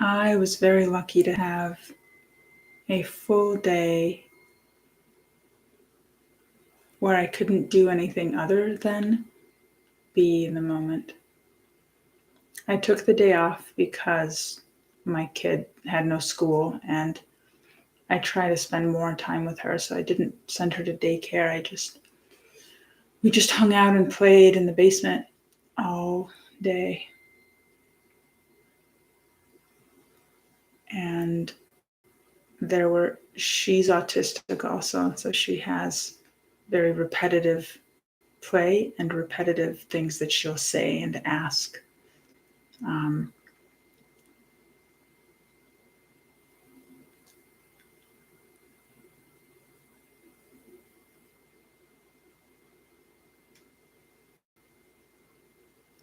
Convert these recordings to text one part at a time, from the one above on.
I was very lucky to have a full day where I couldn't do anything other than be in the moment. I took the day off because my kid had no school and I try to spend more time with her, so I didn't send her to daycare. We just hung out and played in the basement all day. And she's autistic also, so she has very repetitive play and repetitive things that she'll say and ask. Um,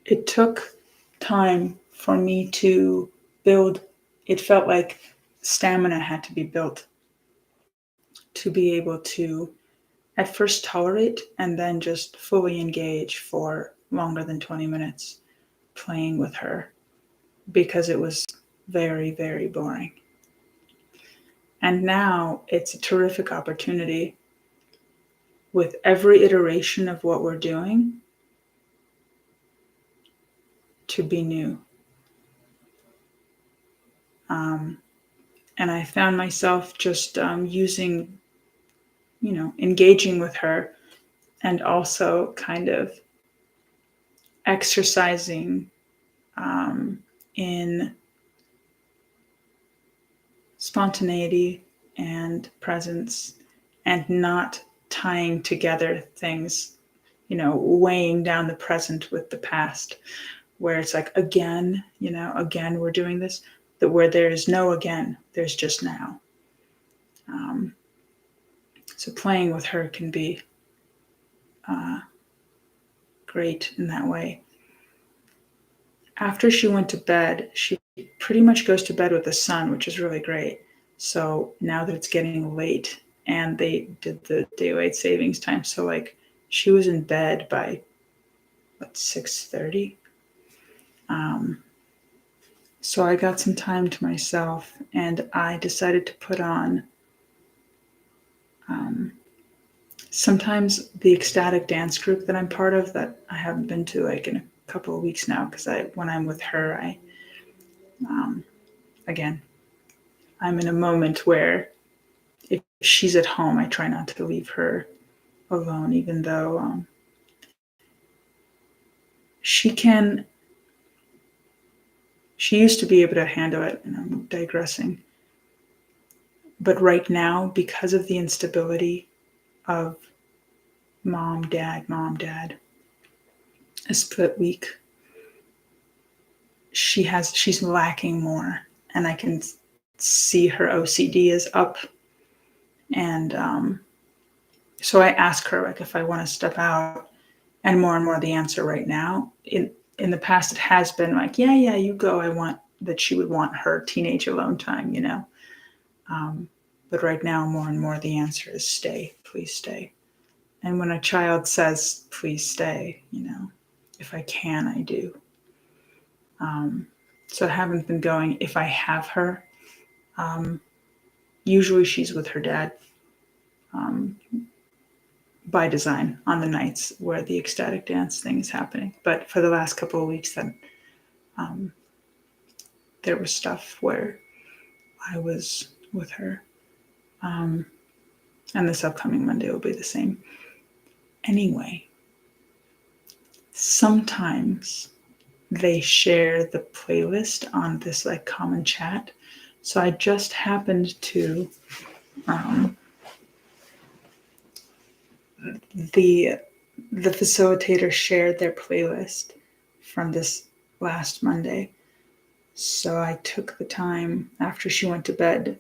it took time for me to build. It felt like stamina had to be built to be able to at first tolerate and then just fully engage for longer than 20 minutes playing with her because it was very, very boring. And now it's a terrific opportunity with every iteration of what we're doing to be new. And I found myself just using, engaging with her and also kind of exercising in spontaneity and presence and not tying together things, weighing down the present with the past, where it's like, again, again, we're doing this, that where there is no again, there's just now. So playing with her can be great in that way. After she went to bed, she pretty much goes to bed with the sun, which is really great. So now that it's getting late and they did the daylight savings time, so like she was in bed by 6:30. So I got some time to myself and I decided to put on sometimes the ecstatic dance group that I'm part of that I haven't been to like in a couple of weeks now because when I'm with her, again, I'm in a moment where if she's at home, I try not to leave her alone, even though she used to be able to handle it, and I'm digressing. But right now, because of the instability of mom, dad, a split week, she's lacking more, and I can see her OCD is up. And so I ask her like if I want to step out, and more the answer right now in the past it has been like yeah you go. I want that she would want her teenage alone time, but right now more and more the answer is stay, please stay. And when a child says please stay, if I can, I do. So I haven't been going. If I have her, usually she's with her dad, by design on the nights where the ecstatic dance thing is happening. But for the last couple of weeks, that there was stuff where I was with her. And this upcoming Monday will be the same. Anyway, sometimes they share the playlist on this like common chat. So I just happened to the facilitator shared their playlist from this last Monday. So I took the time after she went to bed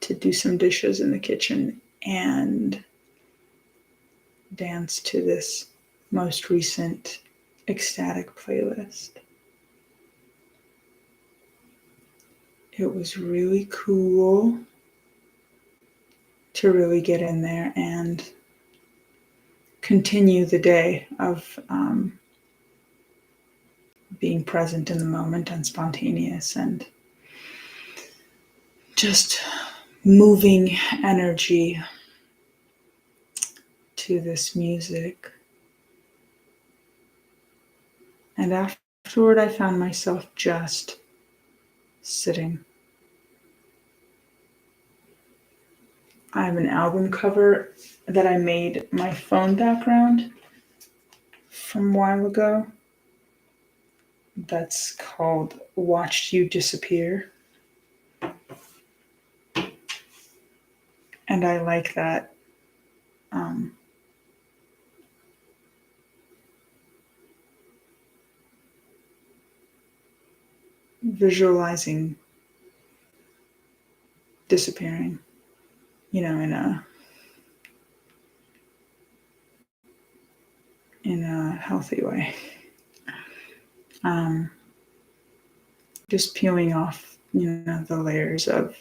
to do some dishes in the kitchen and dance to this most recent ecstatic playlist. It was really cool to really get in there and continue the day of being present in the moment and spontaneous and just moving energy to this music. And afterward, I found myself just sitting. I have an album cover that I made my phone background from a while ago that's called Watched You Disappear. And I like that. Um, Visualizing disappearing, in a healthy way. Um, just peeling off, the layers of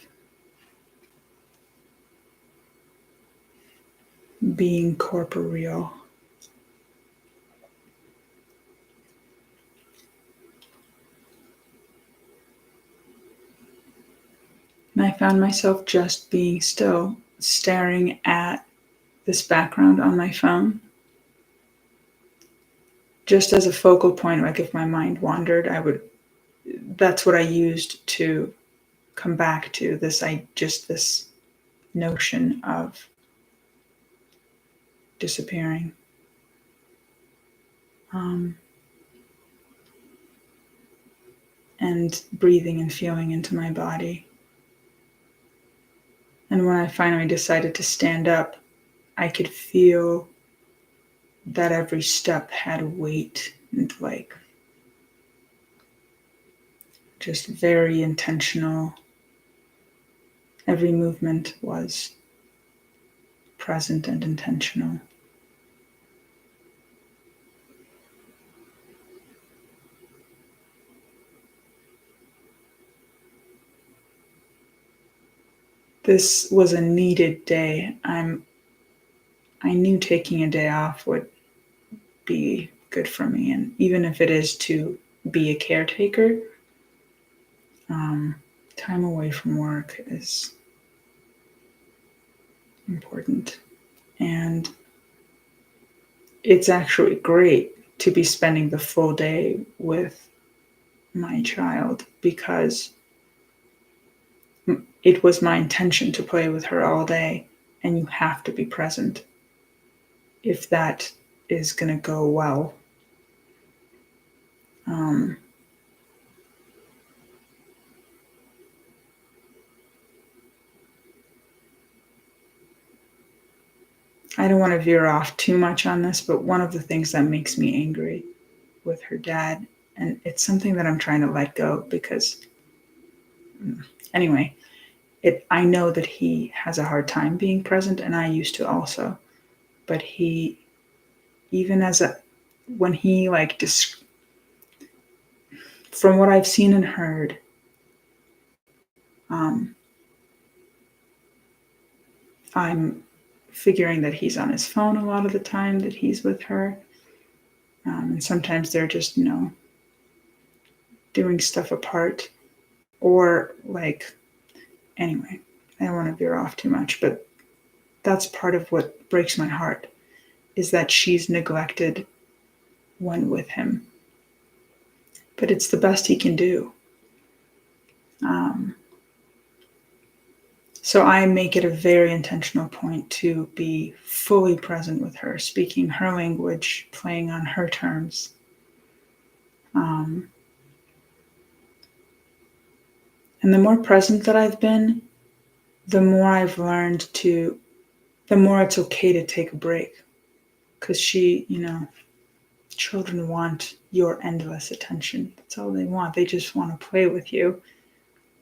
being corporeal. And I found myself just being still, staring at this background on my phone, just as a focal point. Like if my mind wandered, that's what I used to come back to this notion of disappearing. And breathing and feeling into my body. And when I finally decided to stand up, I could feel that every step had weight and just very intentional. Every movement was present and intentional. This was a needed day. I knew taking a day off would be good for me, and even if it is to be a caretaker, time away from work is important. And it's actually great to be spending the full day with my child because it was my intention to play with her all day, and you have to be present if that is going to go well. I don't want to veer off too much on this, but one of the things that makes me angry with her dad, and it's something that I'm trying to let go because, anyway, I know that he has a hard time being present, and I used to also. But he, even when he from what I've seen and heard, I'm figuring that he's on his phone a lot of the time that he's with her. And sometimes they're just, doing stuff apart. Or anyway, I don't want to veer off too much, but that's part of what breaks my heart is that she's neglected when with him. But it's the best he can do. So I make it a very intentional point to be fully present with her, speaking her language, playing on her terms. And the more present that I've been, the more I've learned the more it's okay to take a break. Because children want your endless attention. That's all they want. They just want to play with you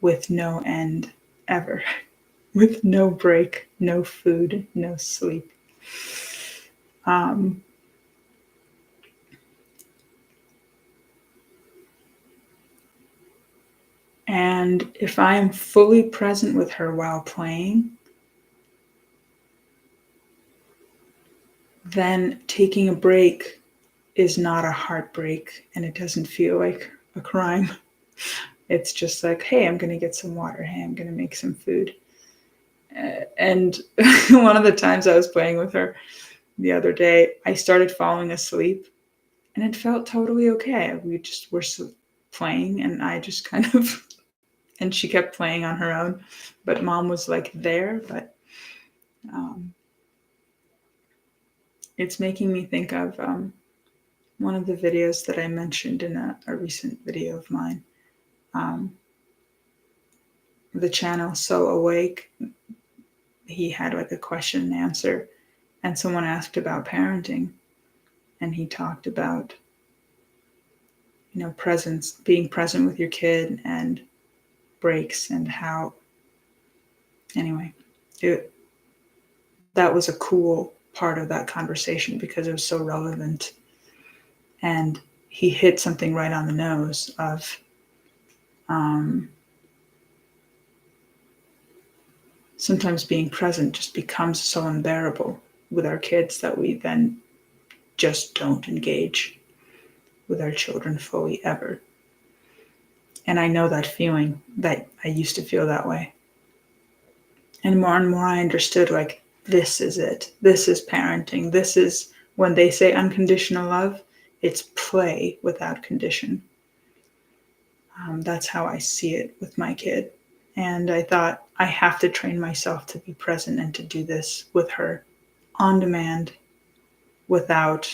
with no end ever, with no break, no food, no sleep. And if I am fully present with her while playing, then taking a break is not a heartbreak and it doesn't feel like a crime. It's just like, hey, I'm going to get some water. Hey, I'm going to make some food. And one of the times I was playing with her the other day, I started falling asleep and it felt totally okay. We just were playing and I just kind of, and she kept playing on her own, but mom was like there. But um, it's making me think of one of the videos that I mentioned in a recent video of mine. Um, the channel So Awake, he had like a question and answer, and someone asked about parenting, and he talked about, presence, being present with your kid and breaks, and how, anyway, that was a cool part of that conversation because it was so relevant. And he hit something right on the nose of um, sometimes being present just becomes so unbearable with our kids that we then just don't engage with our children fully ever. And I know that feeling, that I used to feel that way. And more I understood, like, this is it. This is parenting. This is when they say unconditional love, it's play without condition. That's how I see it with my kid. And I thought, I have to train myself to be present and to do this with her on demand without,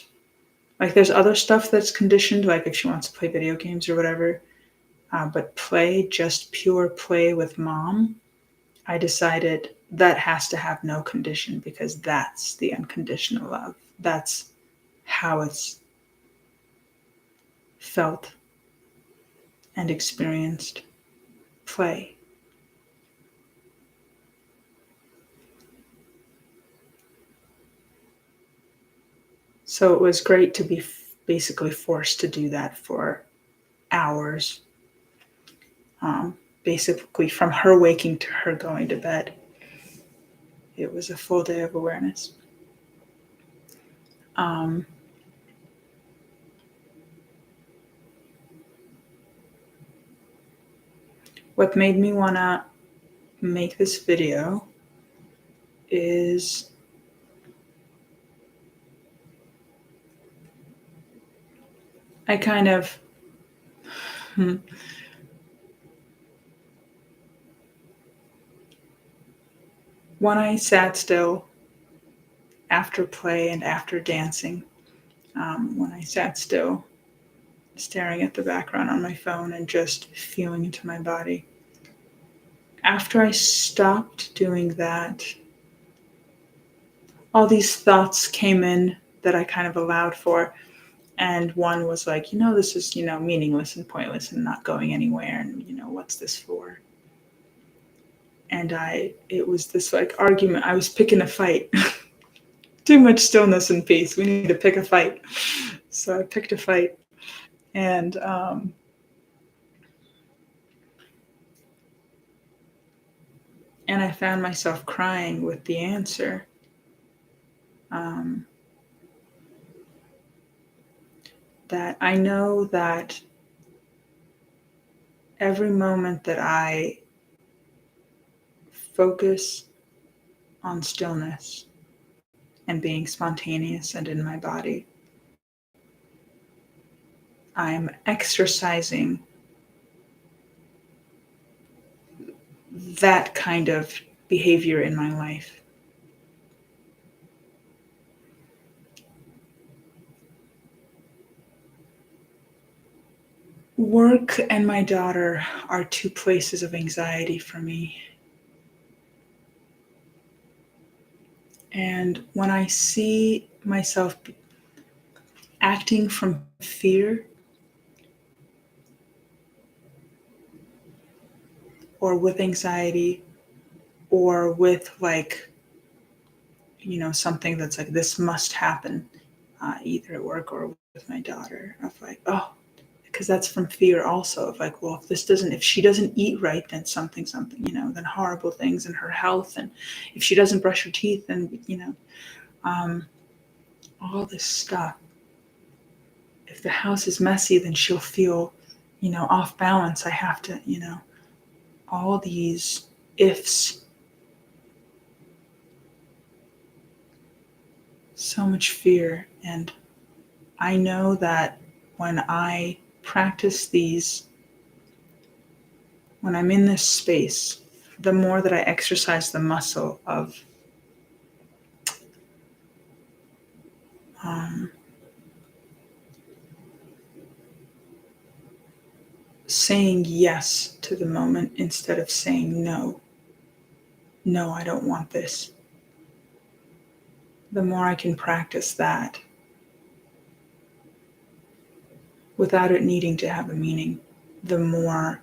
like, there's other stuff that's conditioned, like if she wants to play video games or whatever. But play, just pure play with mom, I decided that has to have no condition because that's the unconditional love. That's how it's felt and experienced. Play. So it was great to be basically forced to do that for hours, basically from her waking to her going to bed. It was a full day of awareness. Um, what made me want to make this video is I kind of, when I sat still after play and after dancing, when I sat still, staring at the background on my phone and just feeling into my body. After I stopped doing that, all these thoughts came in that I kind of allowed for. And one was like, this is, meaningless and pointless and not going anywhere. And, what's this for? And it was this like argument. I was picking a fight. Too much stillness and peace. We need to pick a fight. So I picked a fight. And I found myself crying with the answer. That I know that every moment that I focus on stillness and being spontaneous and in my body, I'm exercising that kind of behavior in my life. Work and my daughter are two places of anxiety for me. And when I see myself acting from fear or with anxiety or with like, something that's like, this must happen, either at work or with my daughter, of like, oh, because that's from fear also of like, well, if she doesn't eat right, then something, then horrible things in her health. And if she doesn't brush her teeth, then, all this stuff. If the house is messy, then she'll feel, off balance. I have to, all these ifs, so much fear. And I know that when I practice these, when I'm in this space, the more that I exercise the muscle of saying yes to the moment instead of saying no. No, I don't want this. The more I can practice that without it needing to have a meaning, the more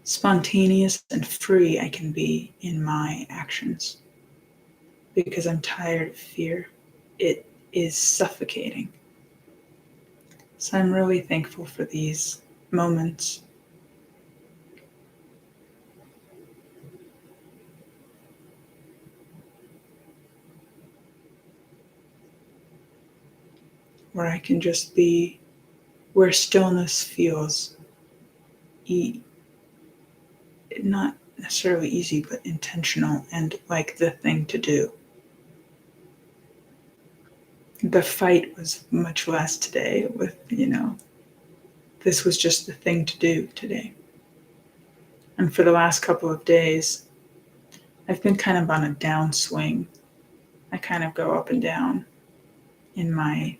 spontaneous and free I can be in my actions. Because I'm tired of fear. It is suffocating. So I'm really thankful for these moments. Where I can just be, where stillness feels not necessarily easy, but intentional and like the thing to do. The fight was much less today with, this was just the thing to do today. And for the last couple of days, I've been kind of on a downswing. I kind of go up and down in my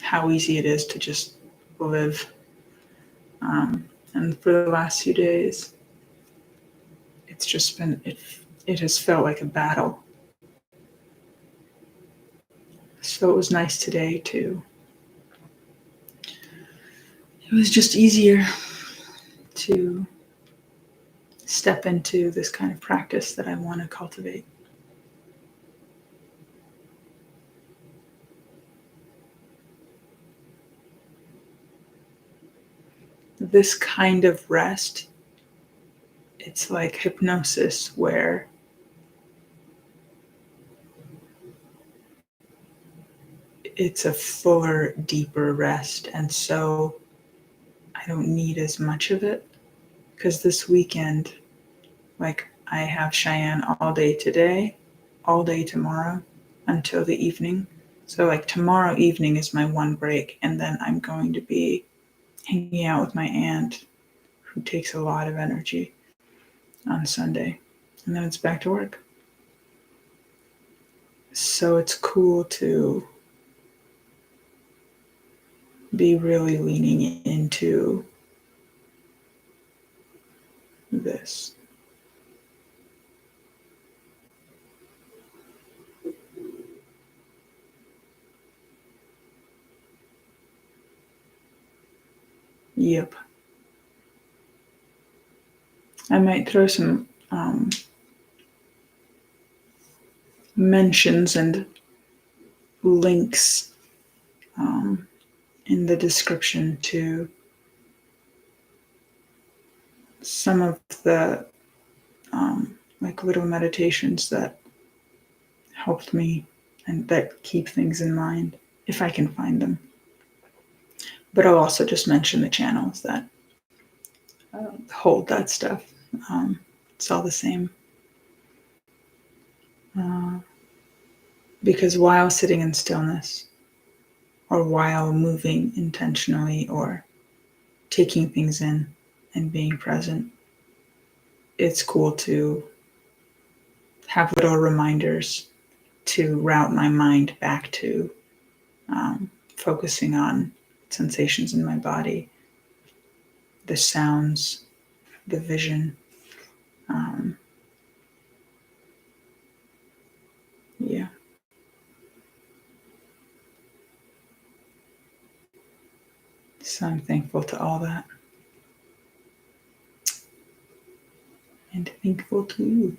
how easy it is to just live. And for the last few days, it's just been, it has felt like a battle. So it was nice today to, it was just easier to step into this kind of practice that I want to cultivate. This kind of rest, it's like hypnosis where it's a fuller, deeper rest. And so I don't need as much of it because this weekend, like I have Cheyenne all day today, all day tomorrow until the evening. So like tomorrow evening is my one break, and then I'm going to be hanging out with my aunt who takes a lot of energy on Sunday, and then it's back to work. So it's cool to be really leaning into this. Yep. I might throw some mentions and links in the description to some of the like little meditations that helped me and that keep things in mind if I can find them. But I'll also just mention the channels that hold that stuff. It's all the same. Because while sitting in stillness, or while moving intentionally, or taking things in and being present, it's cool to have little reminders to route my mind back to focusing on sensations in my body, the sounds, the vision. Yeah. So I'm thankful to all that. And thankful to you.